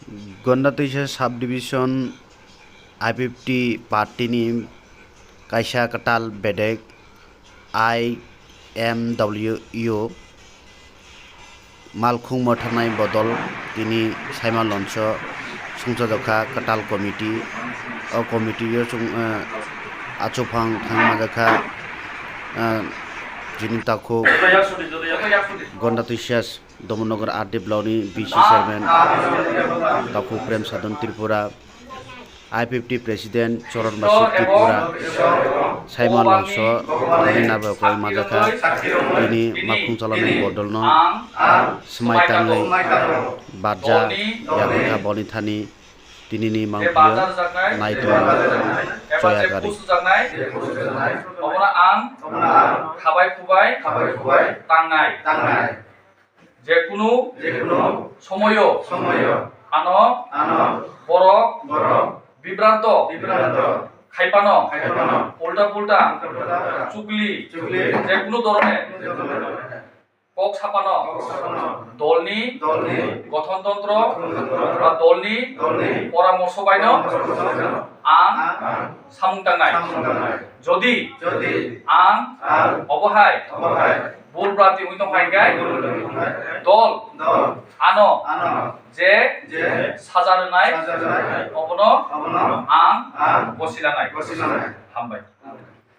गन्डातैसा साब division I-50 पार्टीनि कायसा काटाल बेडेक IMWU मालखुं मोथानाय बदल तिनि साइमा लन्च संसदखा काटाल कमिटी ओ कमिटी आचुफां थांमाजाखा जिनि ताखौ गन्डातैसा दमनगर आरडी ब्लकनि बीसी चेयरमैन ताखौ प्रेम साधन त्रिपुरा I-50 प्रेसिडेंट चरण बासी त्रिपुरा साइमा लन्च नाबकय माजाखा तिनि मालखुं चलानाय बदल न समायताङै बारजा याबखा बनिथानि तिनिनि मांफियो नायतो जयागारि अबना आं खाबाय खुबाय तांनाय जेकुनु समय आनो बरक बिभ्रांत खायपानो उल्टा चुगली जेकुनु धरने কক ছাপানো দলনি গঠনতন্ত্র বা দলনি পরামর্শ বাইন আং সামুংতাंनाय যদি আং অবহায় ভুল প্রান্তি উইতং ফাইগাय দল আনো যে সাজাनाय অবনো আং বসিলাनाय হামबाय।